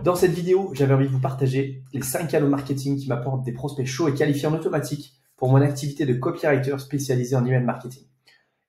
Dans cette vidéo, j'avais envie de vous partager les 5 canaux marketing qui m'apportent des prospects chauds et qualifiés en automatique pour mon activité de copywriter spécialisé en email marketing.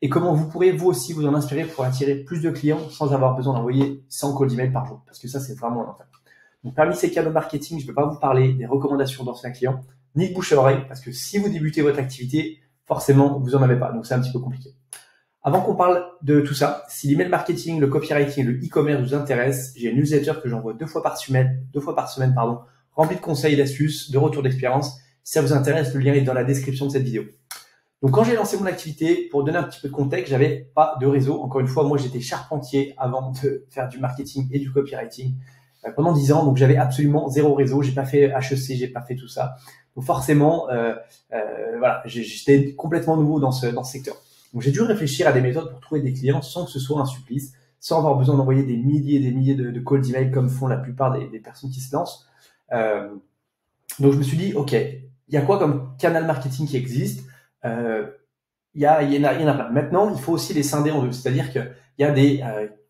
Et comment vous pourrez vous aussi vous en inspirer pour attirer plus de clients sans avoir besoin d'envoyer 100 calls d'email par jour. Parce que ça, c'est vraiment un enfer. Donc, parmi ces canaux marketing, je ne vais pas vous parler des recommandations d'anciens clients, ni de bouche à oreille, parce que si vous débutez votre activité, forcément, vous n'en avez pas. Donc, c'est un petit peu compliqué. Avant qu'on parle de tout ça, si l'email marketing, le copywriting, le e-commerce vous intéressent, j'ai une newsletter que j'envoie deux fois par semaine, remplie de conseils et d'astuces, de retours d'expérience. Si ça vous intéresse, le lien est dans la description de cette vidéo. Donc, quand j'ai lancé mon activité, pour donner un petit peu de contexte, j'avais pas de réseau. Encore une fois, moi, j'étais charpentier avant de faire du marketing et du copywriting pendant 10 ans. Donc, j'avais absolument zéro réseau. J'ai pas fait HEC, j'ai pas fait tout ça. Donc, forcément, voilà, j'étais complètement nouveau dans ce secteur. Donc, j'ai dû réfléchir à des méthodes pour trouver des clients sans que ce soit un supplice, sans avoir besoin d'envoyer des milliers et des milliers de calls d'email comme font la plupart des personnes qui se lancent. Donc, je me suis dit, OK, il y a quoi comme canal marketing qui existe? Il y en a plein. Maintenant, il faut aussi les scinder en deux. C'est-à-dire qu'il y a des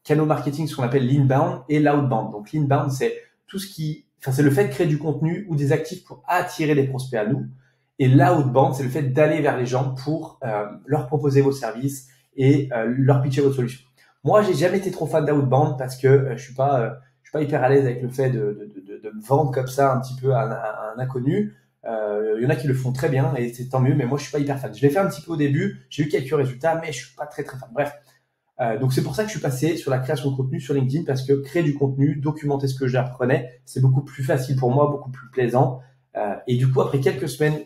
canaux marketing, ce qu'on appelle l'inbound et l'outbound. Donc, l'inbound, c'est c'est le fait de créer du contenu ou des actifs pour attirer des prospects à nous. Et l'outbound, c'est le fait d'aller vers les gens pour leur proposer vos services et leur pitcher votre solution. Moi, j'ai jamais été trop fan d'outbound parce que je suis pas hyper à l'aise avec le fait de me vendre comme ça un petit peu à un inconnu. Il y en a qui le font très bien et c'est tant mieux, mais moi, je suis pas hyper fan. Je l'ai fait un petit peu au début, j'ai eu quelques résultats, mais je suis pas très fan. Bref. Donc, c'est pour ça que je suis passé sur la création de contenu sur LinkedIn parce que créer du contenu, documenter ce que j'apprenais, c'est beaucoup plus facile pour moi, beaucoup plus plaisant. Et du coup, après quelques semaines,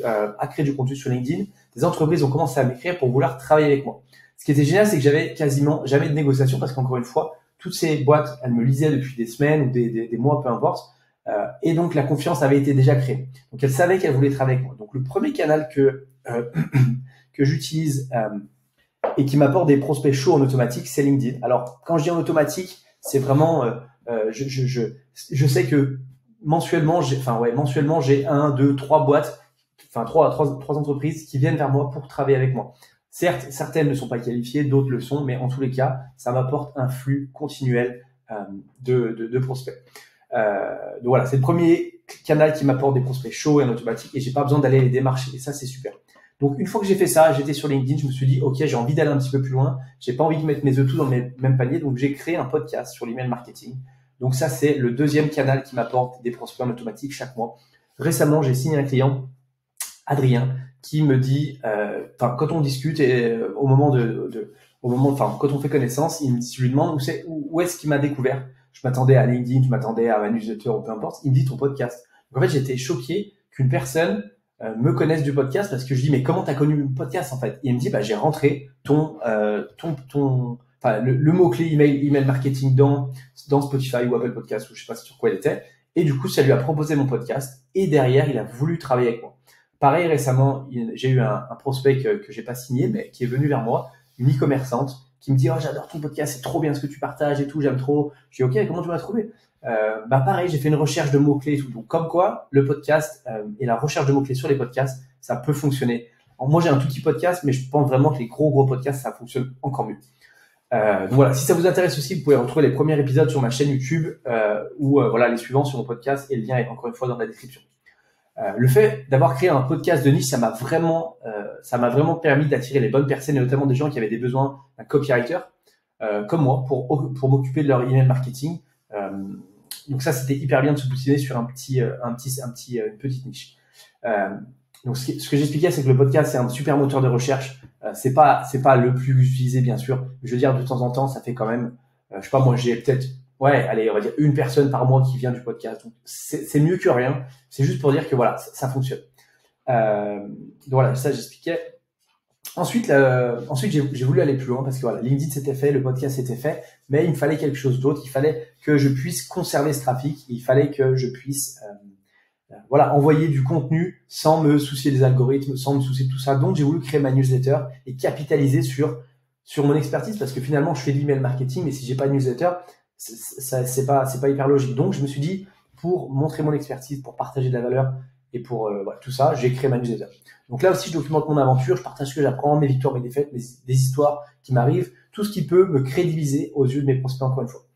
à créer du contenu sur LinkedIn, des entreprises ont commencé à m'écrire pour vouloir travailler avec moi. Ce qui était génial, c'est que j'avais quasiment jamais de négociation parce qu'encore une fois, toutes ces boîtes, elles me lisaient depuis des semaines ou des mois, peu importe. Et donc, la confiance avait été déjà créée. Donc, elles savaient qu'elles voulaient travailler avec moi. Donc, le premier canal que j'utilise et qui m'apporte des prospects chauds en automatique, c'est LinkedIn. Alors, quand je dis en automatique, c'est vraiment, je sais que mensuellement, j'ai 1, 2, 3 boîtes, trois entreprises qui viennent vers moi pour travailler avec moi. Certes, certaines ne sont pas qualifiées, d'autres le sont, mais en tous les cas, ça m'apporte un flux continuel de prospects. Donc voilà, c'est le premier canal qui m'apporte des prospects chauds et en automatique et j'ai pas besoin d'aller les démarcher et ça, c'est super. Donc, une fois que j'ai fait ça, j'étais sur LinkedIn, je me suis dit, OK, j'ai envie d'aller un petit peu plus loin. J'ai pas envie de mettre mes œufs tous dans le même panier. Donc, j'ai créé un podcast sur l'email marketing. Donc, ça, c'est le deuxième canal qui m'apporte des prospects en automatique chaque mois. Récemment, j'ai signé un client, Adrien, qui me dit, quand on discute et quand on fait connaissance, je lui demande où est-ce qu'il m'a découvert. Je m'attendais à LinkedIn, je m'attendais à ma newsletter ou peu importe. Il me dit ton podcast. Donc, en fait, j'étais choqué qu'une personne me connaissent du podcast parce que je dis mais comment t'as connu le podcast en fait? Et il me dit j'ai rentré le mot-clé email marketing dans Spotify ou Apple Podcast ou je sais pas sur quoi il était et du coup ça lui a proposé mon podcast et derrière il a voulu travailler avec moi. Pareil récemment j'ai eu un prospect que j'ai pas signé mais qui est venu vers moi, une e-commerçante qui me dit j'adore ton podcast, c'est trop bien ce que tu partages et tout, j'aime trop. Je dis ok, comment tu m'as trouvé? Pareil, j'ai fait une recherche de mots-clés et tout. Donc, comme quoi, le podcast et la recherche de mots-clés sur les podcasts, ça peut fonctionner. Alors, moi, j'ai un tout petit podcast, mais je pense vraiment que les gros podcasts, ça fonctionne encore mieux. Donc voilà, si ça vous intéresse aussi, vous pouvez retrouver les premiers épisodes sur ma chaîne YouTube ou les suivants sur mon podcast et le lien est encore une fois dans la description. Le fait d'avoir créé un podcast de niche, ça m'a vraiment permis d'attirer les bonnes personnes et notamment des gens qui avaient des besoins d'un copywriter comme moi pour m'occuper de leur email marketing. Donc ça, c'était hyper bien de se positionner sur une petite niche. Donc ce que j'expliquais, c'est que le podcast, c'est un super moteur de recherche. C'est pas le plus utilisé, bien sûr. Je veux dire, de temps en temps, ça fait quand même, je sais pas, moi, j'ai peut-être, on va dire une personne par mois qui vient du podcast. Donc c'est mieux que rien. C'est juste pour dire que voilà, ça fonctionne. Donc voilà, ça j'expliquais. Ensuite, j'ai voulu aller plus loin parce que voilà, LinkedIn c'était fait, le podcast c'était fait, mais il me fallait quelque chose d'autre. Il fallait que je puisse conserver ce trafic. Il fallait que je puisse, envoyer du contenu sans me soucier des algorithmes, sans me soucier de tout ça. Donc, j'ai voulu créer ma newsletter et capitaliser sur mon expertise parce que finalement, je fais de l'email marketing, mais si j'ai pas de newsletter, c'est pas hyper logique. Donc, je me suis dit, pour montrer mon expertise, pour partager de la valeur et pour tout ça, j'ai créé ma newsletter. Donc là aussi, je documente mon aventure, je partage ce que j'apprends, mes victoires, mes défaites, des histoires qui m'arrivent, tout ce qui peut me crédibiliser aux yeux de mes prospects encore une fois.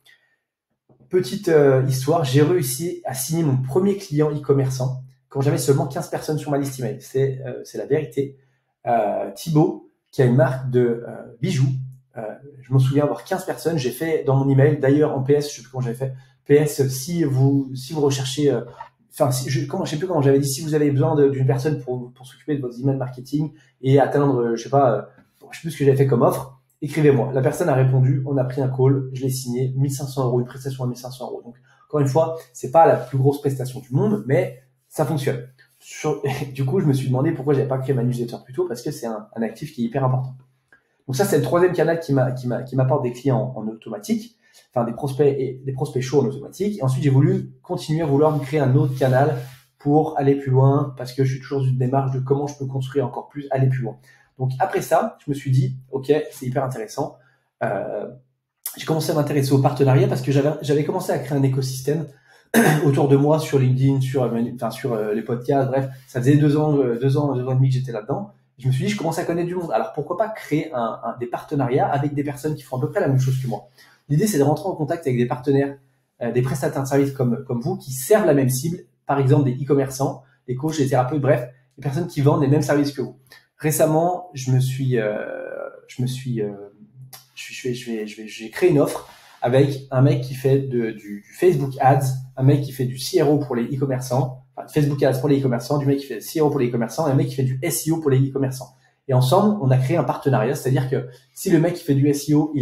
petite histoire, j'ai réussi à signer mon premier client e-commerçant quand j'avais seulement 15 personnes sur ma liste email. C'est la vérité. Thibaut, qui a une marque de bijoux. Je m'en souviens avoir 15 personnes. J'ai fait dans mon email, d'ailleurs en PS, je sais plus comment j'avais fait. PS, si vous recherchez, je sais plus comment j'avais dit, si vous avez besoin d'une personne pour s'occuper de votre email marketing et atteindre, je sais plus ce que j'avais fait comme offre, écrivez-moi. La personne a répondu, on a pris un call, je l'ai signé, 1500 €, une prestation à 1500 €. Donc, encore une fois, c'est pas la plus grosse prestation du monde, mais ça fonctionne. Du coup, je me suis demandé pourquoi j'avais pas créé ma newsletter plus tôt, parce que c'est un actif qui est hyper important. Donc ça, c'est le troisième canal qui m'apporte des clients en automatique, enfin des prospects chauds en automatique. Et ensuite, j'ai voulu continuer à vouloir me créer un autre canal pour aller plus loin, parce que je suis toujours dans une démarche de comment je peux construire encore plus, aller plus loin. Donc après ça, je me suis dit, ok, c'est hyper intéressant. J'ai commencé à m'intéresser aux partenariats parce que j'avais commencé à créer un écosystème autour de moi sur LinkedIn, sur les podcasts, bref, ça faisait 2 ans et demi que j'étais là-dedans. Je me suis dit, je commence à connaître du monde. Alors pourquoi pas créer des partenariats avec des personnes qui font à peu près la même chose que moi. L'idée, c'est de rentrer en contact avec des partenaires, des prestataires de services comme vous, qui servent la même cible, par exemple des e-commerçants, des coachs, des thérapeutes, bref, des personnes qui vendent les mêmes services que vous. Récemment, j'ai créé une offre avec un mec qui fait du Facebook Ads, un mec qui fait du CRO pour les e-commerçants, enfin, Facebook Ads pour les e-commerçants, du mec qui fait du CRO pour les e-commerçants et un mec qui fait du SEO pour les e-commerçants. Et ensemble, on a créé un partenariat, c'est-à-dire que si le mec qui fait du SEO,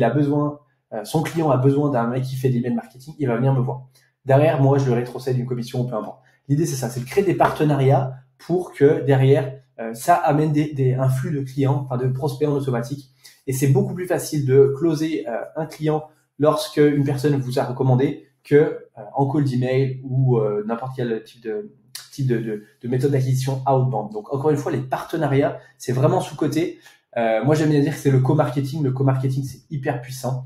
son client a besoin d'un mec qui fait de l'email marketing, il va venir me voir. Derrière, moi, je le rétrocède une commission, peu importe. L'idée, c'est ça, c'est de créer des partenariats pour que derrière, ça amène un flux de clients, enfin de prospects en automatique. Et c'est beaucoup plus facile de closer un client lorsque une personne vous a recommandé que en call d'email ou n'importe quel type de méthode d'acquisition outbound. Donc encore une fois, les partenariats, c'est vraiment sous-coté. Moi, j'aime bien dire que c'est le co-marketing. Le co-marketing, c'est hyper puissant.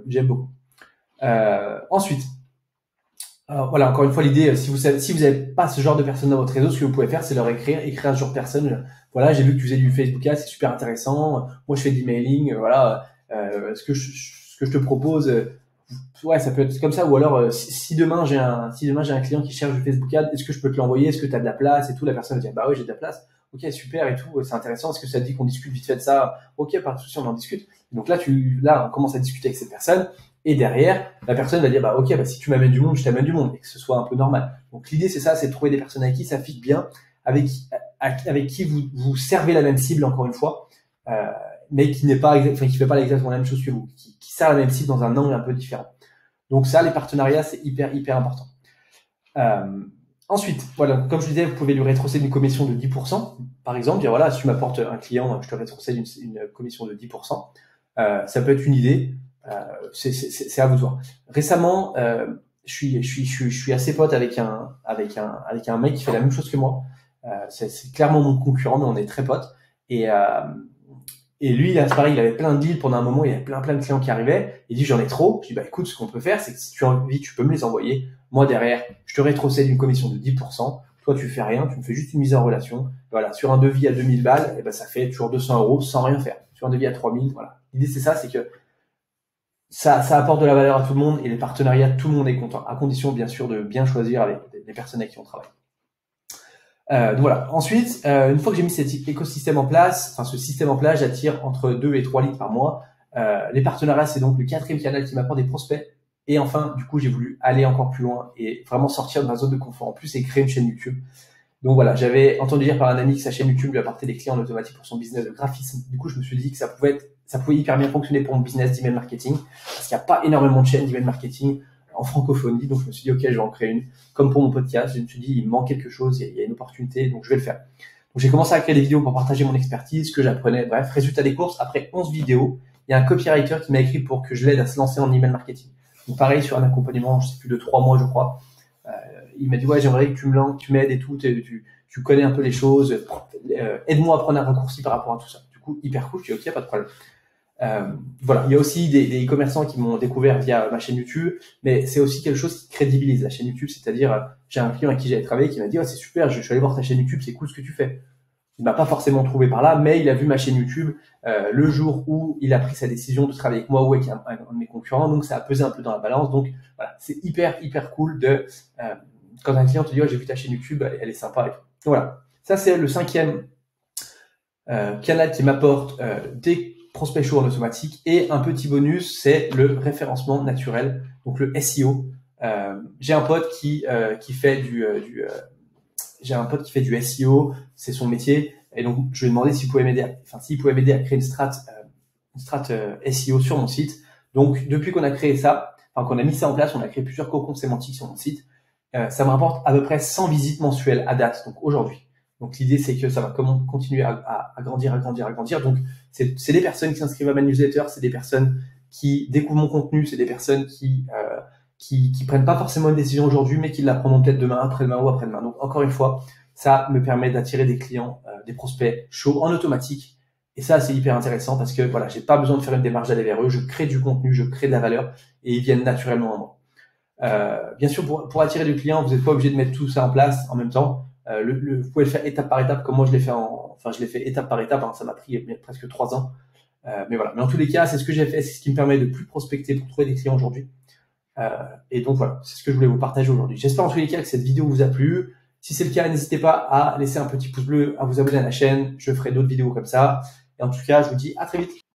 J'aime beaucoup. Ensuite, voilà, encore une fois, l'idée, si vous n'avez pas ce genre de personnes dans votre réseau, ce que vous pouvez faire, c'est leur écrire ce genre de personnes. Voilà, j'ai vu que tu faisais du Facebook Ads, c'est super intéressant. Moi, je fais de l'emailing. Voilà, ce que je te propose, ouais, ça peut être comme ça. Ou alors, si demain j'ai un client qui cherche du Facebook Ads, est-ce que je peux te l'envoyer? Est-ce que tu as de la place et tout? La personne va dire, bah oui, j'ai de la place. Ok, super et tout, c'est intéressant. Est-ce que ça te dit qu'on discute vite fait de ça? Ok, pas de souci, on en discute. Donc là, on commence à discuter avec cette personne. Et derrière, la personne va dire, bah ok, bah si tu m'amènes du monde, je t'amène du monde, et que ce soit un peu normal. Donc l'idée, c'est ça, c'est de trouver des personnes avec qui ça fit bien, avec qui vous servez la même cible, encore une fois, mais qui fait pas exactement la même chose que vous, qui sert la même cible dans un angle un peu différent. Donc ça, les partenariats, c'est hyper, hyper important. Ensuite, voilà, comme je disais, vous pouvez lui rétrocéder une commission de 10%, par exemple, dire voilà, si tu m'apportes un client, je te rétrocède une commission de 10%. Ça peut être une idée. C'est à vous de voir. Récemment, je suis assez pote avec un mec qui fait la même chose que moi. C'est clairement mon concurrent, mais on est très potes. Et lui, là, c'est pareil, il avait plein de deals pendant un moment, il y avait plein de clients qui arrivaient. Il dit j'en ai trop. Je dis bah écoute, ce qu'on peut faire, c'est que si tu as envie, tu peux me les envoyer. Moi derrière, je te rétrocède une commission de 10%. Toi, tu fais rien, tu me fais juste une mise en relation. Voilà, sur un devis à 2000 balles, et ben ça fait toujours 200 € sans rien faire. Sur un devis à 3000, voilà. L'idée c'est ça, c'est que ça apporte de la valeur à tout le monde et les partenariats, tout le monde est content, à condition bien sûr de bien choisir avec les personnes avec qui on travaille. Donc voilà. Ensuite, une fois que j'ai mis cet écosystème en place, enfin ce système en place, j'attire entre 2 et 3 leads par mois. Les partenariats, c'est donc le quatrième canal qui m'apporte des prospects. Et enfin, du coup, j'ai voulu aller encore plus loin et vraiment sortir de ma zone de confort en plus et créer une chaîne YouTube. Donc voilà, j'avais entendu dire par un ami que sa chaîne YouTube lui apportait des clients en automatique pour son business de graphisme. Du coup, je me suis dit que ça pouvait hyper bien fonctionner pour mon business d'email marketing parce qu'il n'y a pas énormément de chaînes d'email marketing en francophonie. Donc, je me suis dit, ok, je vais en créer une. Comme pour mon podcast, je me suis dit, il me manque quelque chose, il y a une opportunité, donc je vais le faire. Donc, j'ai commencé à créer des vidéos pour partager mon expertise, ce que j'apprenais. Bref, résultat des courses, après 11 vidéos, il y a un copywriter qui m'a écrit pour que je l'aide à se lancer en email marketing. Donc, pareil, sur un accompagnement, je sais plus, de 3 mois, je crois. Il m'a dit, ouais, j'aimerais que tu m'aides et tout, tu connais un peu les choses, aide-moi à prendre un raccourci par rapport à tout ça. Du coup, hyper cool, je dis, ok, pas de problème. Voilà, il y a aussi des e-commerçants qui m'ont découvert via ma chaîne YouTube, mais c'est aussi quelque chose qui crédibilise la chaîne YouTube, c'est-à-dire j'ai un client avec qui j'avais travaillé qui m'a dit c'est super, je suis allé voir ta chaîne YouTube, c'est cool ce que tu fais. Il m'a pas forcément trouvé par là, mais il a vu ma chaîne YouTube le jour où il a pris sa décision de travailler avec moi ou avec un de mes concurrents. Donc, ça a pesé un peu dans la balance. Donc, voilà, c'est hyper cool de quand un client te dit oh, j'ai vu ta chaîne YouTube, elle est sympa. Et tout. Donc, voilà, ça c'est le 5e canal qui m'apporte des prospects chauds en automatique. Et un petit bonus, c'est le référencement naturel, donc le SEO. J'ai un pote qui fait j'ai un pote qui fait du SEO, c'est son métier, et donc je lui ai demandé s'il pouvait m'aider, à créer une strat SEO sur mon site. Donc depuis qu'on a créé ça, qu'on a mis ça en place, on a créé plusieurs cocons sémantiques sur mon site. Ça me rapporte à peu près 100 visites mensuelles à date, donc aujourd'hui. Donc l'idée c'est que ça va continuer à grandir. Donc c'est des personnes qui s'inscrivent à ma newsletter, c'est des personnes qui découvrent mon contenu, c'est des personnes qui prennent pas forcément une décision aujourd'hui, mais qui la prendront peut-être demain, après-demain ou après-demain. Donc encore une fois, ça me permet d'attirer des clients, des prospects chauds en automatique. Et ça, c'est hyper intéressant parce que voilà, j'ai pas besoin de faire une démarche d'aller vers eux. Je crée du contenu, je crée de la valeur et ils viennent naturellement à moi. Bien sûr, pour attirer du client, vous n'êtes pas obligé de mettre tout ça en place en même temps. Vous pouvez le faire étape par étape, comme moi je l'ai fait je l'ai fait étape par étape. Hein, ça m'a pris presque 3 ans. Mais voilà. Mais en tous les cas, c'est ce que j'ai fait, c'est ce qui me permet de plus prospecter pour trouver des clients aujourd'hui. Et donc voilà, c'est ce que je voulais vous partager aujourd'hui. J'espère en tous les cas que cette vidéo vous a plu. Si c'est le cas, n'hésitez pas à laisser un petit pouce bleu, à vous abonner à la chaîne. Je ferai d'autres vidéos comme ça. Et en tout cas, je vous dis à très vite.